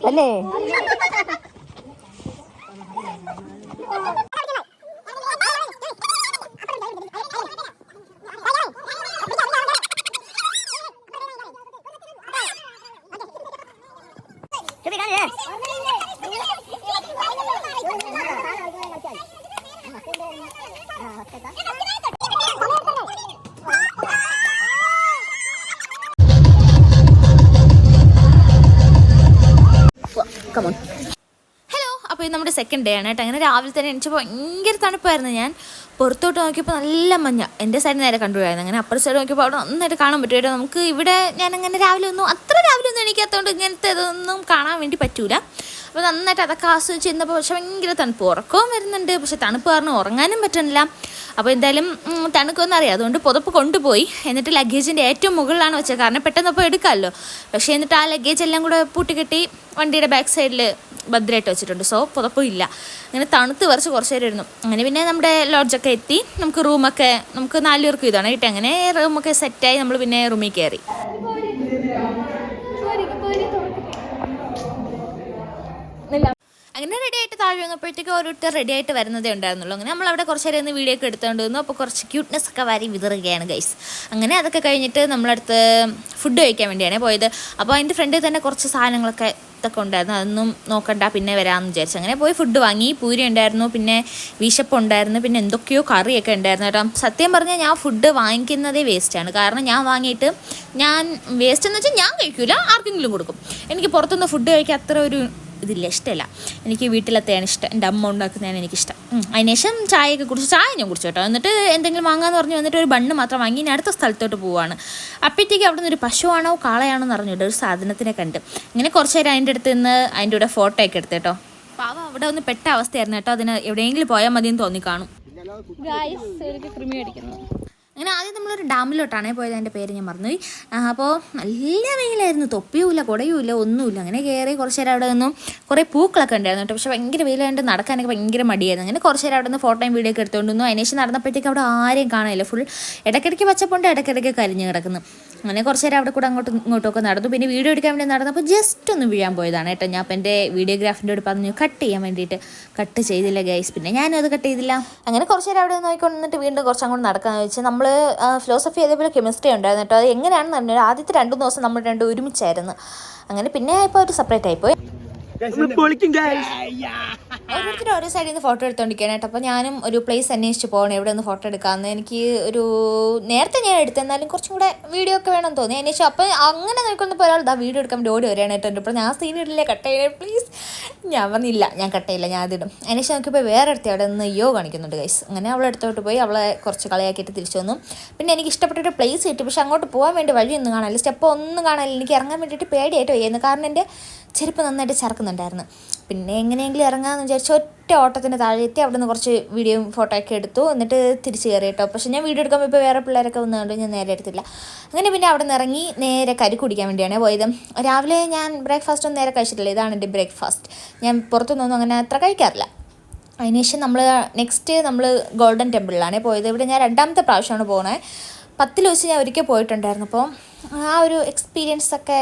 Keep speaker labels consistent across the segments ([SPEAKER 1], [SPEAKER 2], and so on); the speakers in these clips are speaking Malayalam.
[SPEAKER 1] അല്ലേ
[SPEAKER 2] ഹലോ, അപ്പോൾ ഇത് നമ്മുടെ സെക്കൻഡ് ഡേ ആണ് കേട്ടോ. അങ്ങനെ രാവിലെ തന്നെ എണീച്ചപ്പോൾ ഭയങ്കര തണുപ്പായിരുന്നു. ഞാൻ പുറത്തോട്ട് നോക്കിയപ്പോൾ നല്ല മഞ്ഞ എൻ്റെ സൈഡ് നേരെ കണ്ടുപോയായിരുന്നു. അങ്ങനെ അപ്പുറത്തെ സൈഡ് നോക്കിയപ്പോൾ അവിടെ നന്നായിട്ട് കാണാൻ പറ്റുമായിരുന്നു. നമുക്ക് ഇവിടെ ഞാനങ്ങനെ അത്ര രാവിലെ ഒന്നും എണീക്കാത്തതുകൊണ്ട് ഇങ്ങനത്തെ ഇതൊന്നും കാണാൻ വേണ്ടി പറ്റൂല. അപ്പോൾ നന്നായിട്ട് അതൊക്കെ ആസ്വദിച്ച് ചെന്നപ്പോൾ പക്ഷെ ഭയങ്കര തണുപ്പ്, ഉറക്കവും വരുന്നുണ്ട്, പക്ഷെ തണുപ്പ് കാരണം ഉറങ്ങാനും പറ്റുന്നില്ല. അപ്പോൾ എന്തായാലും തണുക്കുമെന്ന് അറിയാം, അതുകൊണ്ട് പുതപ്പ് കൊണ്ടുപോയി. എന്നിട്ട് ലഗേജിൻ്റെ ഏറ്റവും മുകളിലാണ് വെച്ചത്, കാരണം പെട്ടെന്ന് അപ്പോൾ എടുക്കാമല്ലോ. പക്ഷേ എന്നിട്ട് ആ ലഗേജ് എല്ലാം കൂടെ പൂട്ടിക്കെട്ടി വണ്ടിയുടെ ബാക്ക് സൈഡിൽ ഭദ്രമായിട്ട് വെച്ചിട്ടുണ്ട്. സോ പുതപ്പും ഇല്ല. അങ്ങനെ തണുത്ത് കുറച്ച് നേരം ഇരുന്നു. അങ്ങനെ പിന്നെ നമ്മുടെ ലോഡ്ജൊക്കെ എത്തി. നമുക്ക് റൂമൊക്കെ നമുക്ക് 4 പേർക്ക് ഇതാണ് കിട്ടി. അങ്ങനെ റൂമൊക്കെ സെറ്റായി നമ്മൾ പിന്നെ റൂമിൽ കയറി. അങ്ങനെ റെഡി ആയിട്ട് താഴെ വന്നപ്പോഴത്തേക്ക് ഓരോരുത്തർ റെഡി ആയിട്ട് വരുന്നതേ ഉണ്ടായിരുന്നുള്ളൂ. അങ്ങനെ നമ്മളവിടെ കുറച്ച് നേരം ഒന്ന് വീഡിയോ ഒക്കെ എടുത്തുകൊണ്ട് വന്നു. അപ്പോൾ കുറച്ച് ക്യൂട്ട്നെസ് ഒക്കെ വാരി വിതറുകയാണ് ഗൈസ്. അങ്ങനെ അതൊക്കെ കഴിഞ്ഞിട്ട് നമ്മളടുത്ത് ഫുഡ് കഴിക്കാൻ വേണ്ടിയാണ് പോയത്. അപ്പോൾ അതിൻ്റെ ഫ്രണ്ടിൽ തന്നെ കുറച്ച് സാധനങ്ങളൊക്കെ ഇതൊക്കെ ഉണ്ടായിരുന്നു, അതൊന്നും നോക്കണ്ട പിന്നെ വരാമെന്ന് വിചാരിച്ചു. അങ്ങനെ പോയി ഫുഡ് വാങ്ങി. പൂരി ഉണ്ടായിരുന്നു, പിന്നെ വിശപ്പ് ഉണ്ടായിരുന്നു, പിന്നെ എന്തൊക്കെയോ കറിയൊക്കെ ഉണ്ടായിരുന്നു കേട്ടോ. സത്യം പറഞ്ഞാൽ ഞാൻ ഫുഡ് വാങ്ങിക്കുന്നതേ വേസ്റ്റാണ്. കാരണം ഞാൻ വാങ്ങിയിട്ട് ഞാൻ വേസ്റ്റ് എന്ന് വെച്ചാൽ ഞാൻ കഴിക്കില്ല, ആർക്കെങ്കിലും കൊടുക്കും. എനിക്ക് പുറത്തുനിന്ന് ഫുഡ് കഴിക്കാൻ അത്ര ഒരു ഇതില്ല, ഇഷ്ടമല്ല. എനിക്ക് വീട്ടിലത്തെയാണ് ഇഷ്ടം, എൻ്റെ അമ്മ ഉണ്ടാക്കുന്നതാണ് എനിക്കിഷ്ടം. അതിനുശേഷം ചായയൊക്കെ കുടിച്ച് ചായ ഞാൻ കുടിച്ചു കേട്ടോ. എന്നിട്ട് എന്തെങ്കിലും വാങ്ങാമെന്ന് പറഞ്ഞു വന്നിട്ട് ഒരു ബണ്ണ് മാത്രം വാങ്ങി ഇനി അടുത്ത സ്ഥലത്തോട്ട് പോവുകയാണ്. അപ്പോഴത്തേക്ക് അവിടെ നിന്ന് ഒരു പശുവാണോ കാളയാണോ എന്ന് അറിഞ്ഞിട്ട് ഒരു സാധനത്തിനെ കണ്ട്. ഇങ്ങനെ കുറച്ച് നേരം അതിൻ്റെ അടുത്ത് നിന്ന് അതിൻ്റെ കൂടെ ഫോട്ടോ ഒക്കെ എടുത്ത് കേട്ടോ. പാവം അവിടെ ഒന്ന് പെട്ട അവസ്ഥയായിരുന്നു കേട്ടോ. അതിന് എവിടെയെങ്കിലും പോയാൽ മതിയെന്ന് തോന്നിക്കാണും. കൃമി അടിക്കുന്നു. അങ്ങനെ ആദ്യം നമ്മളൊരു ഡാമിലോട്ടാണേ പോയത്, അതിൻ്റെ പേര് ഞാൻ മറന്നുപോയി. അപ്പോൾ നല്ല വെയിലായിരുന്നു, തൊപ്പിയുമില്ല കുടയുമില്ല ഒന്നുമില്ല. അങ്ങനെ കയറി കുറച്ച് നേരം അവിടെ നിന്നും കുറേ പൂക്കളൊക്കെ ഉണ്ടായിരുന്നു കേട്ടോ. പക്ഷേ ഭയങ്കര വെയിലായിട്ട് നടക്കാനൊക്കെ ഭയങ്കര മടിയായിരുന്നു. അങ്ങനെ കുറച്ച് നേരം അവിടെ നിന്ന് ഫോട്ടോയും വീഡിയോ ഒക്കെ എടുത്തുകൊണ്ടിരുന്നു. അതിനുശേഷം നടന്നപ്പോഴത്തേക്ക് അവിടെ ആരെയും കാണില്ല, ഫുൾ ഇടയ്ക്കിടയ്ക്ക് പച്ചപ്പുണ്ട്, ഇടയ്ക്കിടയ്ക്ക് കരിഞ്ഞ് കിടക്കുന്നു. അങ്ങനെ കുറച്ച് നേരം അവിടെ കൂടെ അങ്ങോട്ടും ഇങ്ങോട്ടൊക്കെ നടന്നു. പിന്നെ വീഡിയോ എടുക്കാൻ വേണ്ടി നടന്നപ്പോൾ ജസ്റ്റ് ഒന്ന് വീഴാൻ പോയതാണ് കേട്ടോ. ഞാൻ അപ്പോൾ എൻ്റെ വീഡിയോഗ്രാഫിൻ്റെ പറഞ്ഞു കട്ട് ചെയ്യാൻ വേണ്ടിയിട്ട്, കട്ട് ചെയ്തില്ല ഗൈസ്. പിന്നെ ഞാനും അത് കട്ട് ചെയ്തില്ല. അങ്ങനെ കുറച്ച് നേരം അവിടെ നോക്കിക്കൊണ്ടിട്ട് വീണ്ടും കുറച്ച് അങ്ങോട്ട് നടക്കാമെന്ന് വെച്ചാൽ നമ്മൾ ഫിലോസഫി അതേപോലെ കെമിസ്ട്രി ഉണ്ടായിരുന്നു കേട്ടോ. അത് എങ്ങനെയാണെന്ന് പറഞ്ഞാൽ ആദ്യത്തെ 2 ദിവസം നമ്മൾ രണ്ടും ഒരുമിച്ചായിരുന്നു. അങ്ങനെ പിന്നെ ഇപ്പോൾ ഒരു സെപ്പറേറ്റ് ആയിപ്പോയി. ഓരോരുത്തരും ഓരോ സൈഡിൽ നിന്ന് ഫോട്ടോ എടുത്തോണ്ടിരിക്കുകയാണ് കേട്ടോ. അപ്പോൾ ഞാനും ഒരു പ്ലേസ് അന്വേഷിച്ച് പോകണം എവിടെ നിന്ന് ഫോട്ടോ എടുക്കാമെന്ന്. എനിക്ക് ഒരു നേരത്തെ ഞാൻ എടുത്തെന്നാലും കുറച്ചും കൂടെ വീഡിയോ ഒക്കെ വേണമെന്ന് തോന്നി. അന്വേഷിച്ചു. അപ്പോൾ അങ്ങനെ നോക്കുന്നപ്പോൾ ഒരാൾ വീഡിയോ എടുക്കാൻ വേണ്ടി ഓടി വരികയാണ് കേട്ടോ. ഇപ്പോൾ ഞാൻ സീനിയറില്ലേ കട്ട് ചെയ്യണേ പ്ലീസ്. ഞാൻ പറഞ്ഞില്ല, ഞാൻ കട്ട് ചെയ്യില്ല, ഞാൻ അതിടും. അതിനുശേഷം നോക്കിയപ്പോൾ വേറെ അടുത്ത് അവിടെ നിന്ന് കാണിക്കുന്നുണ്ട് ഗൈസ്. അങ്ങനെ അവളെ അടുത്തോട്ട് പോയി അവളെ കുറച്ച് കളിയാക്കിയിട്ട് തിരിച്ചു വന്നു. പിന്നെ എനിക്ക് ഇഷ്ടപ്പെട്ടൊരു പ്ലേസ് കിട്ടി, പക്ഷെ അങ്ങോട്ട് പോകാൻ വേണ്ടി വഴിയൊന്നും കാണാനില്ല, സ്റ്റെപ്പ് ഒന്നും കാണാനില്ല. എനിക്ക് ഇറങ്ങാൻ വേണ്ടിയിട്ട് പേടിയായിട്ട് വയ്യായിരുന്നു, കാരണം എൻ്റെ ചെരുപ്പ് നന്നായിട്ട് ചറക്കുന്നുണ്ടായിരുന്നു. പിന്നെ എങ്ങനെയെങ്കിലും ഇറങ്ങാമെന്ന് വിചാരിച്ചു ഒറ്റ ഓട്ടത്തിന് താഴെ എത്തി. അവിടെ നിന്ന് കുറച്ച് വീഡിയോയും ഫോട്ടോ ഒക്കെ എടുത്തു. എന്നിട്ട് തിരിച്ച് കയറി കേട്ടോ. പക്ഷേ ഞാൻ വീഡിയോ എടുക്കുമ്പോൾ ഇപ്പോൾ വേറെ പിള്ളേരൊക്കെ വന്നുകൊണ്ട് ഞാൻ നേരെ എടുത്തില്ല. അങ്ങനെ പിന്നെ അവിടെ നിന്ന് ഇറങ്ങി നേരെ കരി കുടിക്കാൻ വേണ്ടിയാണ് പോയത്. രാവിലെ ഞാൻ ബ്രേക്ക്ഫാസ്റ്റ് ഒന്നും നേരെ കഴിച്ചിട്ടില്ല, ഇതാണ് എൻ്റെ ബ്രേക്ക്ഫാസ്റ്റ്. ഞാൻ പുറത്തുനിന്നൊന്നും അങ്ങനെ അത്ര കഴിക്കാറില്ല. അതിനുശേഷം നെക്സ്റ്റ് നമ്മൾ ഗോൾഡൻ ടെമ്പിളിലാണ് പോയത്. ഇവിടെ ഞാൻ 2ാമത്തെ പ്രാവശ്യമാണ് പോകുന്നത്. 10 ദിവസം ഞാൻ ഒരിക്കൽ പോയിട്ടുണ്ടായിരുന്നു. അപ്പോൾ ആ ഒരു എക്സ്പീരിയൻസൊക്കെ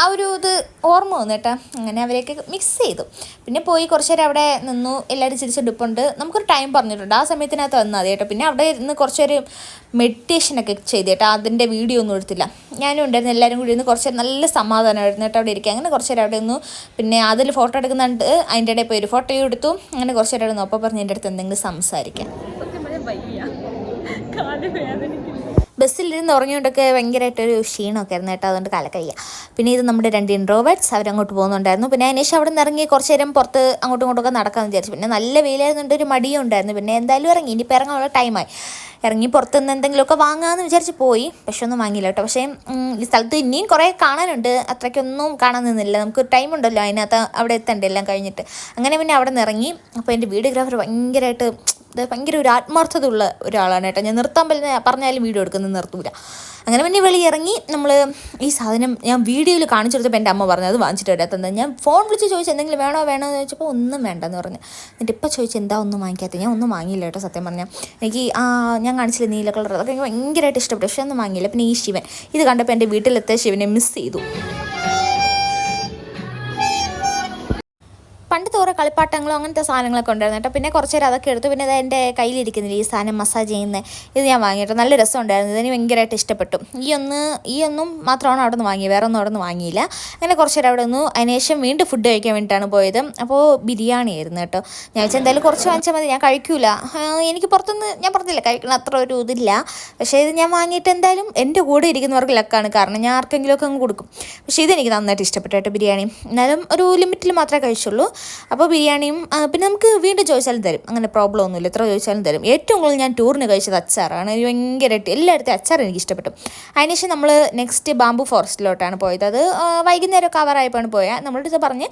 [SPEAKER 2] ആ ഒരു ഇത് ഓർമ്മ വന്നു കേട്ടോ. അങ്ങനെ അവരെയൊക്കെ മിക്സ് ചെയ്തു. പിന്നെ പോയി കുറച്ച് നേരം അവിടെ നിന്നു. എല്ലാവരും ചിരിച്ചെടുപ്പുണ്ട്. നമുക്കൊരു ടൈം പറഞ്ഞിട്ടുണ്ട്, ആ സമയത്തിനകത്ത് വന്നാൽ മതി കേട്ടോ. പിന്നെ അവിടെ ഇരുന്ന് കുറച്ചൊരു മെഡിറ്റേഷനൊക്കെ ചെയ്ത് കേട്ടോ. അതിൻ്റെ വീഡിയോ ഒന്നും എടുത്തില്ല, ഞാനും ഉണ്ടായിരുന്നു. എല്ലാവരും കൂടി ഇരുന്ന് കുറച്ച് നല്ല സമാധാനമായിരുന്നു കേട്ടോ അവിടെ ഇരിക്കുക. അങ്ങനെ കുറച്ച് നേരം അവിടെ നിന്നു. പിന്നെ അതിൽ ഫോട്ടോ എടുക്കുന്നുണ്ട്, അതിൻ്റെ ഇടയിൽ പോയി ഒരു ഫോട്ടോയും എടുത്തു. അങ്ങനെ കുറച്ച് നേരം അവിടെ നിന്ന് അപ്പോൾ പറഞ്ഞ് എൻ്റെ അടുത്ത് എന്തെങ്കിലും സംസാരിക്കാം. ബസ്സിലിരുന്ന് ഉറങ്ങിയോണ്ടൊക്കെ ഭയങ്കരമായിട്ടൊരു ക്ഷീണമൊക്കെ ആയിരുന്നു കേട്ടോ, അതുകൊണ്ട് കലക്കയ്യ. പിന്നെ ഇത് നമ്മുടെ 2 ഇൻട്രോവേർട്സ്, അവരങ്ങോട്ട് പോകുന്നുണ്ടായിരുന്നു. പിന്നെ അതിനുശേഷം അവിടെ നിന്ന് ഇറങ്ങി കുറച്ച് നേരം പുറത്ത് അങ്ങോട്ടും ഇങ്ങോട്ടൊക്കെ നടക്കാമെന്ന് വിചാരിച്ചു. പിന്നെ നല്ല വെയിലായിരുന്നുണ്ട്, ഒരു മടിയും ഉണ്ടായിരുന്നു. പിന്നെ എന്തായാലും ഇറങ്ങി, ഇനിയിപ്പോൾ ഇറങ്ങാനുള്ള ടൈമായി. ഇറങ്ങി പുറത്തുനിന്ന് എന്തെങ്കിലുമൊക്കെ വാങ്ങാമെന്ന് വിചാരിച്ച് പോയി, പക്ഷെ ഒന്നും വാങ്ങിയില്ല കേട്ടോ. പക്ഷേ ഈ സ്ഥലത്ത് ഇനിയും കുറേ കാണാനുണ്ട്, അത്രയ്ക്കൊന്നും കാണാൻ നിന്നില്ല. നമുക്ക് ടൈം ഉണ്ടല്ലോ അതിനകത്ത് അവിടെ എത്തണ്ടേ എല്ലാം കഴിഞ്ഞിട്ട്. അങ്ങനെ പിന്നെ അവിടെ നിന്ന് ഇറങ്ങി. അപ്പോൾ എൻ്റെ വീഡിയോഗ്രാഫർ ഭയങ്കരമായിട്ട് ഭയങ്കര ഒരു ആത്മാർത്ഥത ഉള്ള ഒരാളാണ് കേട്ടോ. ഞാൻ നിർത്താൻ പറഞ്ഞാലും വീഡിയോ എടുക്കുന്നത് നിർത്തൂല. അങ്ങനെ പിന്നെ വെളിയിറങ്ങി നമ്മൾ ഈ സാധനം ഞാൻ വീഡിയോയിൽ കാണിച്ചു കൊടുത്തപ്പോൾ എൻ്റെ അമ്മ പറഞ്ഞു അത് വാങ്ങിച്ചിട്ട് വരാത്തത്. ഞാൻ ഫോൺ വിളിച്ച് ചോദിച്ചു എന്തെങ്കിലും വേണോ എന്ന് ചോദിച്ചപ്പോൾ ഒന്നും വേണ്ടെന്ന് പറഞ്ഞു. എന്നിട്ട് ഇപ്പോൾ ചോദിച്ചു എന്താ ഒന്നും വാങ്ങിക്കാത്തത്. ഞാൻ ഒന്നും വാങ്ങിയില്ല കേട്ടോ സത്യം പറഞ്ഞാൽ. എനിക്ക് ഞാൻ കാണിച്ചില്ല നീല കളർ, അതൊക്കെ എനിക്ക് ഭയങ്കരമായിട്ട് ഇഷ്ടപ്പെട്ടു. പക്ഷേ ഒന്നും വാങ്ങിയില്ല. പിന്നെ ഈ ശിവൻ ഇത് കണ്ടപ്പോൾ എൻ്റെ വീട്ടിലെത്തിയ ശിവനെ മിസ് ചെയ്തു. പണ്ടത്തെ ഓരോ കളിപ്പാട്ടങ്ങളും അങ്ങനത്തെ സാധനങ്ങളൊക്കെ ഉണ്ടായിരുന്നു കേട്ടോ. പിന്നെ കുറച്ച് നേരം അതൊക്കെ എടുത്തു. പിന്നെ അത് എൻ്റെ കയ്യിലിരിക്കുന്നില്ല ഈ സാധനം മസാജ് ചെയ്യുന്നത്, ഇത് ഞാൻ വാങ്ങിയിട്ട് നല്ല രസം ഉണ്ടായിരുന്നു. ഇതിന് ഭയങ്കരമായിട്ട് ഇഷ്ടപ്പെട്ടു. ഈ ഒന്നും മാത്രമാണ് അവിടെ നിന്ന് വാങ്ങിയത്, വേറെ ഒന്നും അവിടെ നിന്ന് വാങ്ങിയില്ല. അങ്ങനെ കുറച്ച് നേരം അവിടെ നിന്ന് അതിനുശേഷം വീണ്ടും ഫുഡ് കഴിക്കാൻ വേണ്ടിയിട്ടാണ് പോയത്. അപ്പോൾ ബിരിയാണി ആയിരുന്നു കേട്ടോ. ഞാൻ വെച്ചാൽ എന്തായാലും കുറച്ച് വാങ്ങിച്ചാൽ മതി, ഞാൻ കഴിക്കൂല, എനിക്ക് പുറത്തുനിന്ന് ഞാൻ പറഞ്ഞില്ല കഴിക്കണം അത്ര ഒരു ഇതില്ല. പക്ഷേ ഇത് ഞാൻ വാങ്ങിയിട്ട് എന്തായാലും എൻ്റെ കൂടെ ഇരിക്കുന്നവർക്ക് ലക്കാണ്, കാരണം ഞാൻ ആർക്കെങ്കിലുമൊക്കെ അങ്ങ് കൊടുക്കും. പക്ഷേ ഇതെനിക്ക് നന്നായിട്ട് ഇഷ്ടപ്പെട്ടു കേട്ടോ ബിരിയാണി. എന്നാലും ഒരു ലിമിറ്റിൽ മാത്രമേ കഴിച്ചുള്ളൂ. അപ്പോൾ ബിരിയാണിയും പിന്നെ നമുക്ക് വീണ്ടും ചോദിച്ചാലും തരും, അങ്ങനെ പ്രോബ്ലം ഒന്നുമില്ല, എത്ര ചോദിച്ചാലും തരും. ഏറ്റവും കൂടുതൽ ഞാൻ ടൂറിന് കഴിച്ചത് അച്ചാറാണ്. ഭയങ്കരമായിട്ട് എല്ലായിടത്തും അച്ചാർ എനിക്ക് ഇഷ്ടപ്പെട്ടു. അതിനുശേഷം നമ്മൾ നെക്സ്റ്റ് ബാംബു ഫോറസ്റ്റിലോട്ടാണ് പോയത്. അത് വൈകുന്നേരം കവറായപ്പോഴാണ് പോയത്. നമ്മളുടെ ഇത് പറഞ്ഞ്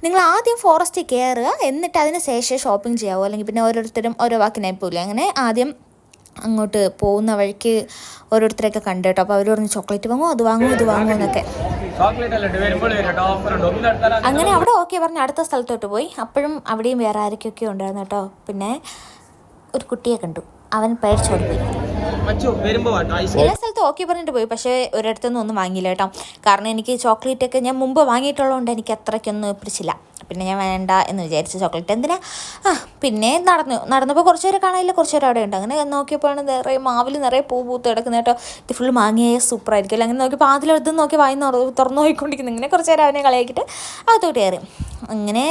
[SPEAKER 2] നിങ്ങൾ ആദ്യം ഫോറസ്റ്റിൽ കയറുക, എന്നിട്ട് അതിന് ശേഷം ഷോപ്പിംഗ് ചെയ്യാവോ, അല്ലെങ്കിൽ പിന്നെ ഓരോരുത്തരും ഓരോ വാക്കിനായി പോകില്ല. അങ്ങനെ ആദ്യം അങ്ങോട്ട് പോകുന്ന വഴിക്ക് ഓരോരുത്തരെയൊക്കെ കണ്ടു കേട്ടോ. അപ്പോൾ അവർ പറഞ്ഞ് ചോക്ലേറ്റ് വാങ്ങുമോ, അത് വാങ്ങുമോ, ഇത് വാങ്ങുമോ എന്നൊക്കെ. അങ്ങനെ അവിടെ ഓക്കെ പറഞ്ഞ് അടുത്ത സ്ഥലത്തോട്ട് പോയി. അപ്പോഴും അവിടെയും വേറെ ആരൊക്കെയൊക്കെ ഉണ്ടായിരുന്നു കേട്ടോ. പിന്നെ ഒരു കുട്ടിയെ കണ്ടു, അവൻ പേടിച്ചോടി പോയി. എല്ലാ സ്ഥലത്തും ഓക്കെ പറഞ്ഞിട്ട് പോയി, പക്ഷേ ഒരിടത്തുനിന്നും ഒന്നും വാങ്ങിയില്ല കേട്ടോ. കാരണം എനിക്ക് ചോക്ലേറ്റൊക്കെ ഞാൻ മുമ്പ് വാങ്ങിയിട്ടുള്ളതുകൊണ്ട് എനിക്ക് അത്രയ്ക്കൊന്നും പിടിച്ചില്ല. പിന്നെ ഞാൻ വേണ്ട എന്ന് വിചാരിച്ചു ചോക്ലേറ്റ് എന്തിനാ. പിന്നെ നടന്നപ്പോൾ കുറച്ച് പേരെ കാണാനില്ല, കുറച്ച് പേര് അവിടെ ഉണ്ട്. അങ്ങനെ നോക്കിയപ്പോഴാണ് നിറയെ മാവിൽ നിറയെ പൂ പൂത്ത് കിടക്കുന്ന കേട്ടോ. ഇത് ഫുള്ള് മാങ്ങിയായ സൂപ്പറായിരിക്കും. അങ്ങനെ നോക്കിയപ്പോൾ ആദ്യം നോക്കി വായി തുറന്നു നോക്കിക്കൊണ്ടിരിക്കുന്നു. ഇങ്ങനെ കുറച്ച് നേരം അവനെ കളിയാക്കിയിട്ട് അകത്തോട്ട് കയറി. അങ്ങനെ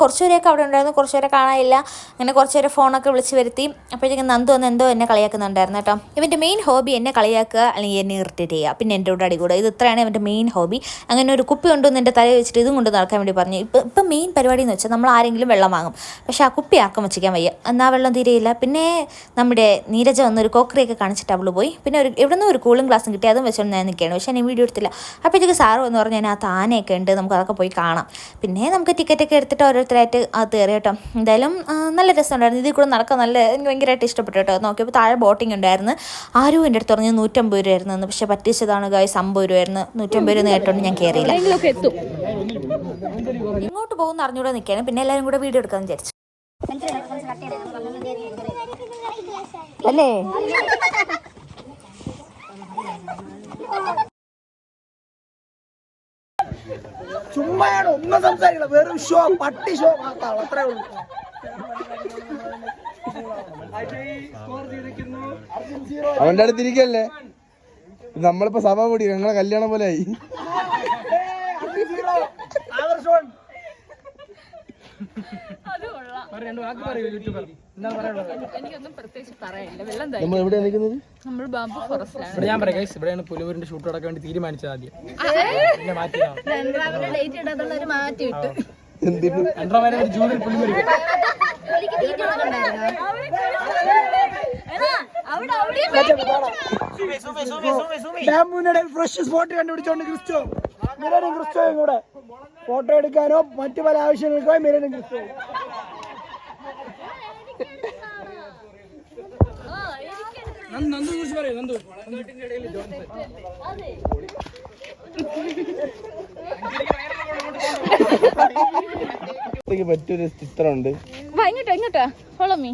[SPEAKER 2] കുറച്ച് പേരെയൊക്കെ അവിടെ ഉണ്ടായിരുന്നു, കുറച്ച് പേരെ കാണാനില്ല. അങ്ങനെ കുറച്ച് പേരെ ഫോണൊക്കെ വിളിച്ച് വരുത്തി. അപ്പോഴത്തേക്കും നന്ദു വന്ന് എന്തോ എന്നെ കളിയാക്കുന്നുണ്ടായിരുന്നു കേട്ടോ. ഇവൻ്റെ മെയിൻ ഹോബി എന്നെ കളിയാക്കുക അല്ലെങ്കിൽ എന്നെ ഇറിറ്റേറ്റ് ചെയ്യുക, പിന്നെ എൻ്റെ കൂടെ അടികൂടുക. ഇത് ഇത്രയാണ് ഇവൻ്റെ മെയിൻ ഹോബി. അങ്ങനെ ഒരു കുപ്പി കൊണ്ടുവന്ന് എൻ്റെ തലയിൽ വെച്ചിട്ട് ഇതും കൊണ്ട് നടക്കാൻ വേണ്ടി പറഞ്ഞു. ഇപ്പം മെയിൻ പരിപാടി എന്ന് വെച്ചാൽ നമ്മൾ ആരെങ്കിലും വെള്ളം വാങ്ങും, പക്ഷേ ആ കുപ്പി ആർക്കും വെച്ചിക്കാൻ വയ്യ, എന്നാൽ വെള്ളം തീരെയില്ല. പിന്നെ നമ്മുടെ നീരജ വന്നൊരു കോക്കറിയൊക്കെ കാണിച്ചിട്ട് അവൾ പോയി. പിന്നെ എവിടെ നിന്ന് ഒരു കൂളിംഗ് ഗ്ലാസും കിട്ടി, അതും വെച്ചോണ്ട് ഞാൻ നിൽക്കുകയാണ്. പക്ഷേ ഞാൻ വീഡിയോ എടുത്തില്ല. അപ്പോഴത്തേക്ക് സാറ് എന്ന് പറഞ്ഞാൽ അതിനകത്ത് ആനയൊക്കെ ഉണ്ട്, നമുക്ക് അതൊക്കെ പോയി കാണാം. പിന്നെ നമുക്ക് ടിക്കറ്റൊക്കെ എടുത്തിട്ട് ഓരോരുത്തരായിട്ട് അത് കയറി കേട്ടോ. എന്തായാലും നല്ല രസമുണ്ടായിരുന്നു. ഇതിൽ കൂടെ നടക്കാൻ എനിക്ക് ഭയങ്കരമായിട്ട് ഇഷ്ടപ്പെട്ടു കേട്ടോ. നോക്കിയപ്പോൾ താഴെ ബോട്ടിംഗ് ഉണ്ടായിരുന്നു. ആരും എൻ്റെ അടുത്ത് പറഞ്ഞ് 150 രൂപയായിരുന്നു, പക്ഷേ പറ്റിച്ചതാണ് ഗായ്സ് 50 രൂപയായിരുന്നു. 150 രൂപ കേട്ടോണ്ട് ഞാൻ കയറിയില്ല. ഇങ്ങോട്ട് പോകുന്ന അറിഞ്ഞൂടെ നിൽക്കുകയാണ്. പിന്നെ എല്ലാവരും കൂടെ വീഡിയോ എടുക്കാമെന്ന് വിചാരിച്ചു. അല്ലേ
[SPEAKER 3] ചുമ്മായാണ് ഒന്നും സംസാരിക്കണം, വെറും ഷോ, പട്ടി ഷോ മാത്രമാണ്, അത്രേ ഉള്ളൂ.
[SPEAKER 4] അവന്റെ അടുത്തിരിക്കല്ലേ, നമ്മളിപ്പോ സഭ കൂടി ഞങ്ങളെ കല്യാണം പോലെ ആയി. നമ്മൾ എവിടെയാണ് നിൽക്കുന്നത്?
[SPEAKER 3] ഞാൻ പറയാം ഗൈസ്, ഇവിടെയാണ് പുലിയൂരിന്റെ ഷൂട്ട് നടക്കാൻ വേണ്ടി തീരുമാനിച്ചത്. ആദ്യം ഫ്രഷ് സ്പോട്ട് കണ്ടുപിടിച്ചോണ്ട് മിരനും ക്രിസ്റ്റോയും കൂടെ ഫോട്ടോ എടുക്കാനോ മറ്റു പല ആവശ്യങ്ങൾക്കോ മിരനും ക്രിസ്റ്റോയും. നന്ദു കുറിച്ച് പറയൂ. നന്ദു
[SPEAKER 4] പറ്റിയൊരു ചിത്രമുണ്ട്.
[SPEAKER 2] ഇങ്ങോട്ടാ ഫോളോ മീ.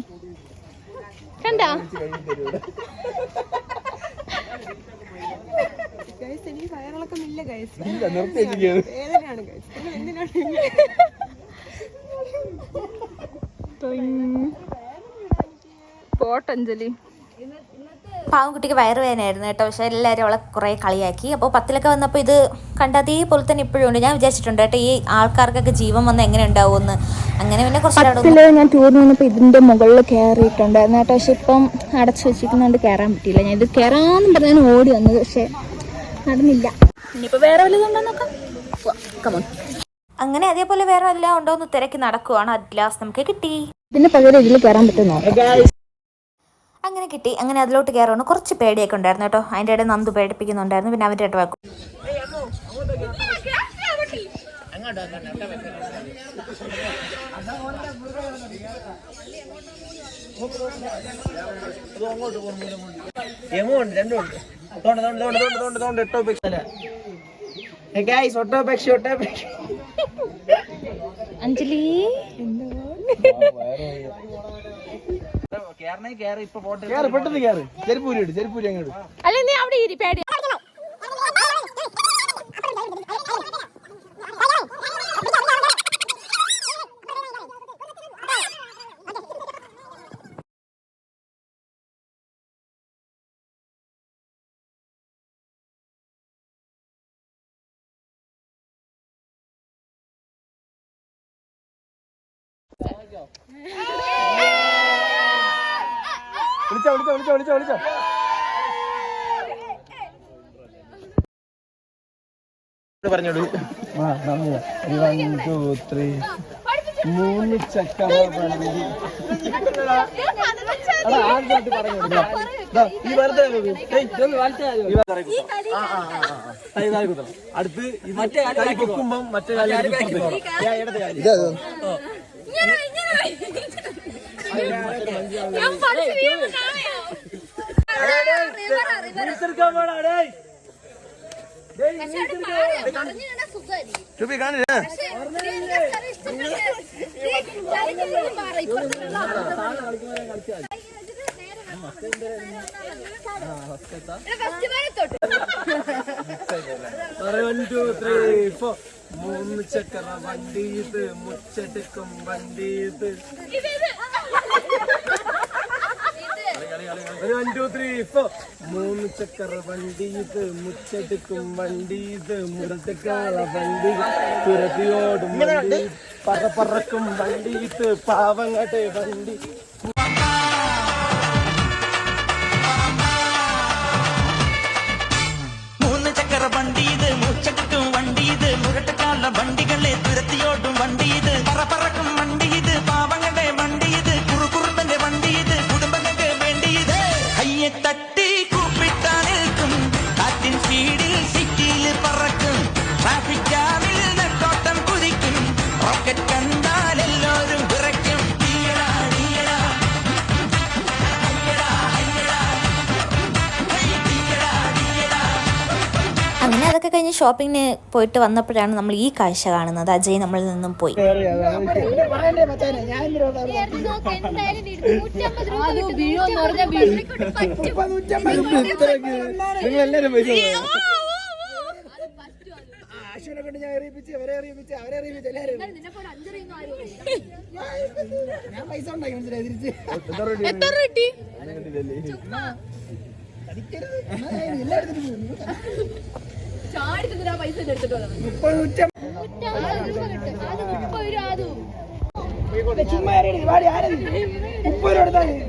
[SPEAKER 2] കണ്ടാ പോട്ടഞ്ജലി. പാവൻകുട്ടിക്ക് വയറുവേദനയായിരുന്നു കേട്ടോ. പക്ഷേ എല്ലാവരും അവളെ കുറേ കളിയാക്കി. അപ്പോൾ 10ലൊക്കെ വന്നപ്പോൾ ഇത് കണ്ട അതേപോലെ തന്നെ ഇപ്പോഴും ഉണ്ട്. ഞാൻ വിചാരിച്ചിട്ടുണ്ട് കേട്ടോ ഈ ആൾക്കാർക്കൊക്കെ ജീവൻ വന്ന് എങ്ങനെ ഉണ്ടാവുമെന്ന്. അങ്ങനെ പിന്നെ കുറച്ച്
[SPEAKER 1] ഞാൻ ടൂറിന് വന്നപ്പോൾ ഇതിൻ്റെ മുകളിൽ കയറിയിട്ടുണ്ടായിരുന്നു കേട്ടോ. പക്ഷെ ഇപ്പം അടച്ചു വെച്ചിരിക്കുന്നതുകൊണ്ട് കയറാൻ പറ്റിയില്ല. ഞാൻ ഇത് കയറാമെന്ന് പറഞ്ഞാൽ ഓടി വന്നത്, പക്ഷേ നടന്നില്ല. ഇനിയിപ്പോൾ വേറെ വല്ലതുണ്ടോ നോക്കാം.
[SPEAKER 2] അങ്ങനെ അതേപോലെ വേറെ എല്ലാം ഉണ്ടോ എന്ന് തിരക്കി നടക്കുവാണ്. അറ്റ് ലാസ്റ്റ് നമുക്ക് കിട്ടി.
[SPEAKER 1] ഇതിന് പകരം ഇതിൽ കയറാൻ പറ്റുന്നോ?
[SPEAKER 2] അങ്ങനെ കിട്ടി. അങ്ങനെ അതിലോട്ട് കയറുകയാണ്. കുറച്ച് പേടിയൊക്കെ ഉണ്ടായിരുന്നു കേട്ടോ. അതിൻ്റെ ഇടയിൽ നന്ദു പേടിപ്പിക്കുന്നുണ്ടായിരുന്നു. പിന്നെ അവരുടെ ഇട വെക്കും.
[SPEAKER 3] എമൗണ്ട് രണ്ടുണ്ട്
[SPEAKER 1] അഞ്ജലി
[SPEAKER 4] പെട്ടെന്ന് കയറി ചെരുപ്പൂരി അങ്ങോട്ട്.
[SPEAKER 1] അല്ല നീ അവിടെ ഇരി പേടി.
[SPEAKER 4] വിളിച്ചോ. പറഞ്ഞോളൂ. 1 2 3 3 ചക്കര വണ്ടി. അടുത്ത് മറ്റേ കുക്കുമ്പം മറ്റേ കാണില്ല. മൂന്ന് ചക്കര വണ്ടി ഇത് മുച്ചെടുക്കും വണ്ടി ഇത്. 1 2 3 4 മൂന്ന് ചക്കര വണ്ടി ഇത് മുച്ചെടുക്കും വണ്ടി ഇത് മുരട്ടുകാള വണ്ടി തുരത്തിയോടും വണ്ടി പറക്കും വണ്ടി ഇത് പാവങ്ങടെ വണ്ടി.
[SPEAKER 5] മൂന്ന് ചക്കര വണ്ടി ഇത് മുച്ചെടുക്കും വണ്ടി ഇത് മുരട്ടുകാള വണ്ടികളെ തുരത്തിയോടും വണ്ടി ഇത് പറക്കും വണ്ടി ഇത് പാവങ്ങടെ വണ്ടി ഇത് കുറുകുറുമ്പന്റെ വണ്ടി ഇത് കുടുംബങ്ങൾക്ക് വേണ്ടി ഇത്. കയ്യെ തട്ടി കൂപ്പിട്ടാ നിൽക്കും കാറ്റിൻ സ്പീഡിൽ സിറ്റിയിൽ പറക്കും ട്രാഫിക് ജാമിൽ നെട്ടോട്ടം കുതിക്കും റോക്കറ്റ് കണ്ടാൽ എല്ലാവരും വിറയ്ക്കും.
[SPEAKER 2] അങ്ങനെ അതൊക്കെ കഴിഞ്ഞ് ഷോപ്പിങ്ങിന് പോയിട്ട് വന്നപ്പോഴാണ് നമ്മൾ ഈ കാഴ്ച കാണുന്നത്. അജയ് നമ്മളിൽ നിന്നും പോയി.
[SPEAKER 4] നിങ്ങളെല്ലാരും പൈസ
[SPEAKER 3] ആശുവിനെ കൊണ്ട് ഞാൻ അവരെ അറിയിപ്പിച്ച് എല്ലാവരും ഞാൻ പൈസ ഉണ്ടാക്കി മനസ്സിലായി തിരിച്ച്.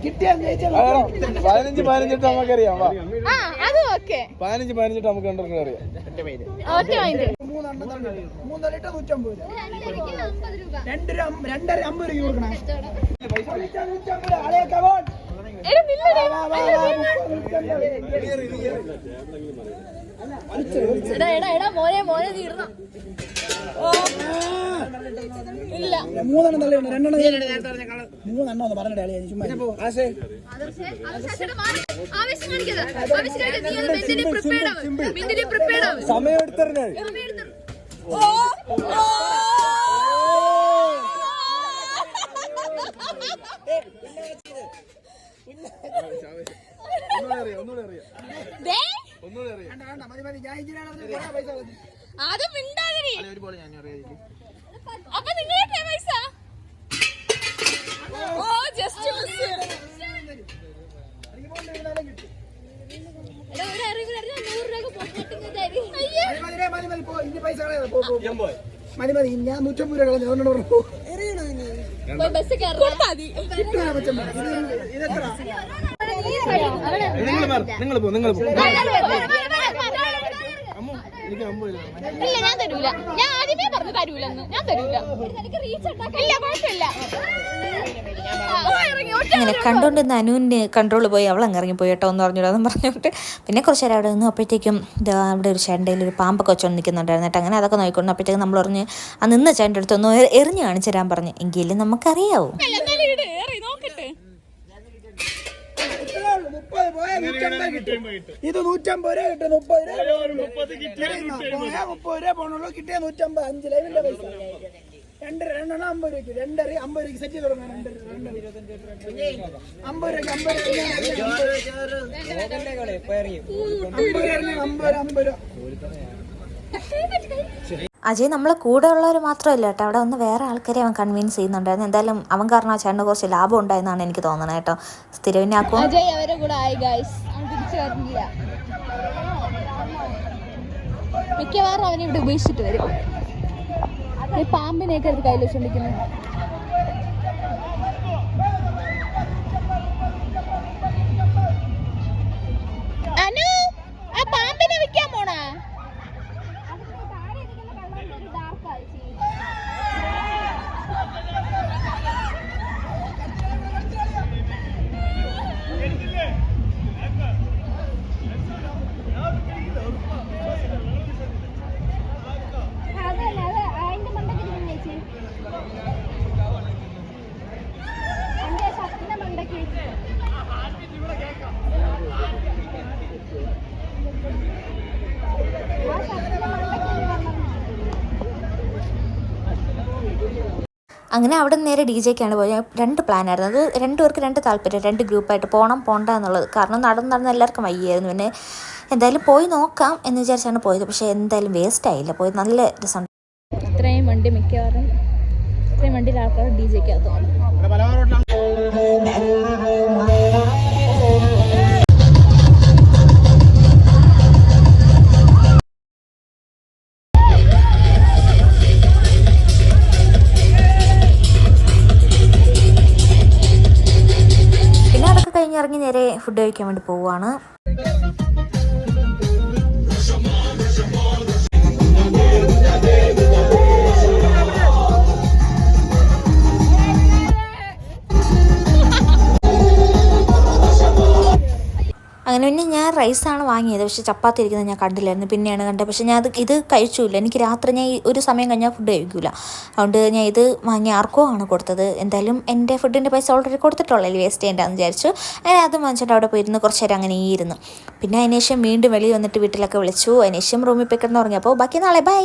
[SPEAKER 3] കിട്ടിയാ
[SPEAKER 4] 15 നമുക്കറിയാം. 15 നമുക്ക് കണ്ടു അറിയാം.
[SPEAKER 3] 250 രൂപ കൊടുക്കണം. മൂന്നെണ്ണം തള്ളി 3 ഒന്ന് പറഞ്ഞിട്ട് അളിയാ ചുമ്മാ
[SPEAKER 4] സമയം എടുത്തറിഞ്ഞ
[SPEAKER 1] അത് മിണ്ടാതിരി. അപ്പൊ നിങ്ങൾ പൈസ ഓ ജസ്റ്റ്
[SPEAKER 3] മതി ഞാൻ 150 രൂപ കളഞ്ഞു.
[SPEAKER 1] ബസ്
[SPEAKER 4] നിങ്ങൾ പോ
[SPEAKER 3] എനിക്ക് 50 രൂപ.
[SPEAKER 1] ഇല്ല ഞാൻ തരൂല. ഞാൻ ആദ്യമേ പറഞ്ഞു തരൂലെന്ന്. ഞാൻ തരൂല. ഇല്ല കുഴപ്പമില്ല.
[SPEAKER 2] അങ്ങനെ കണ്ടുകൊണ്ടിരുന്ന അനുവിന് കൺട്രോൾ പോയി, അവൾ അങ്ങ് ഇറങ്ങിപ്പോയി കേട്ടോ എന്ന് പറഞ്ഞിടാന്ന് പറഞ്ഞിട്ട് പിന്നെ കുറച്ച് നേരം അവിടെ നിന്ന്. അപ്പോഴത്തേക്കും അവിടെ ഒരു ചേട്ടൻ്റെ ഒരു പാമ്പൊക്കെ വെച്ചോണ്ട് നിൽക്കുന്നുണ്ടായിരുന്നു കേട്ടോ. അങ്ങനെ അതൊക്കെ നോക്കിക്കൊണ്ട് അപ്പോഴത്തേക്കും നമ്മൾ പറഞ്ഞ് ആ നിന്ന ചേട്ടൻ്റെ അടുത്ത് ഒന്ന് എറിഞ്ഞ് കാണിച്ചു തരാൻ പറഞ്ഞു. എങ്കിലും നമുക്കറിയാവൂ.
[SPEAKER 3] ഇത് 150 രൂപ കിട്ടും. 30 രൂപ പോണുള്ളൂ. കിട്ടിയ 150. 5 ലൈവിന്റെ പൈസ. 2 രണ്ടെണ്ണം 50 രൂപയ്ക്ക്. 2 50 രൂപയ്ക്ക് സെറ്റ് ചെയ്ത് തുടങ്ങാം. 2 50 രൂപ.
[SPEAKER 2] അജയ് നമ്മളെ കൂടെ ഉള്ളവർ മാത്രമല്ല കേട്ടോ, അവിടെ ഒന്ന് വേറെ ആൾക്കാരെ അവൻ കൺവിൻസ് ചെയ്യുന്നുണ്ടായിരുന്നു. എന്തായാലും അവൻ കാരണം ആ ചേട്ടന് കുറച്ച് ലാഭം ഉണ്ടായെന്നാണ് എനിക്ക് തോന്നുന്നത് കേട്ടോ. സ്ഥിരവിനാക്കും
[SPEAKER 1] അജയ് അവരെ കൂടെ ആയി ഗൈസ്. അവൻ തിരിച്ചു വരുന്നില്ല. മിക്കവാറും അവനെ ഇവിടെ ഉപേക്ഷിച്ചിട്ട് വരും. ഈ പാമ്പിനെയൊക്കെ എടുത്ത് കയ്യിൽ വെച്ചോണ്ടിരിക്കുന്നു. അനു ആ പാമ്പിനെ വിൽക്കാൻ പോണാ?
[SPEAKER 2] അങ്ങനെ അവിടെ നേരെ ഡി ജെക്കാണ് പോയത്. 2 പ്ലാനായിരുന്നു. അത് 2 പേർക്ക് 2 താല്പര്യം, 2 ഗ്രൂപ്പായിട്ട് പോകണം പോണ്ട എന്നുള്ളത്. കാരണം നടന്ന് എല്ലാവർക്കും വയ്യായിരുന്നു. പിന്നെ എന്തായാലും പോയി നോക്കാം എന്ന് വിചാരിച്ചാണ് പോയത്. പക്ഷേ എന്തായാലും വേസ്റ്റ് ആയില്ല, പോയത് നല്ല രസമുണ്ട്.
[SPEAKER 1] ഇത്രയും വണ്ടി മിക്കവാറും ഇത്രയും വണ്ടിയിൽ ആൾക്കാർ ഡി ജെക്കകത്ത്.
[SPEAKER 2] പിന്നെ അതൊക്കെ കഴിഞ്ഞിറങ്ങി നേരെ ഫുഡ് കഴിക്കാൻ വേണ്ടി പോവുകയാണ്. അങ്ങനെ പിന്നെ ഞാൻ റൈസാണ് വാങ്ങിയത്. പക്ഷേ ചപ്പാത്തി ഇരിക്കുന്നത് ഞാൻ കണ്ടില്ലായിരുന്നു, പിന്നെയാണ് കണ്ടത്. പക്ഷേ ഞാൻ ഇത് കഴിച്ചില്ല. എനിക്ക് രാത്രി ഞാൻ ഒരു സമയം കഴിഞ്ഞാൽ ഫുഡ് കഴിക്കില്ല. അതുകൊണ്ട് ഞാൻ ഇത് വാങ്ങി ആർക്കോ ആണ് കൊടുത്തത്. എന്തായാലും എൻ്റെ ഫുഡിൻ്റെ പൈസ ഓൾറെഡി കൊടുത്തിട്ടുള്ളൂ, വേസ്റ്റ് ചെയ്യേണ്ടതെന്ന് വിചാരിച്ചു. അങ്ങനെ അതും വാങ്ങിച്ചിട്ട് അവിടെ പോയിരുന്നു കുറച്ച് നേരം അങ്ങനെ ഇരുന്നു. പിന്നെ അതിന് ശേഷം വീണ്ടും വെളിയിൽ വന്നിട്ട് വീട്ടിലൊക്കെ വിളിച്ചു. അതിന് ശേഷം റൂമിൽ പോയി കിടന്ന് ഉറങ്ങി. അപ്പോൾ ബാക്കി നാളെ ബൈ.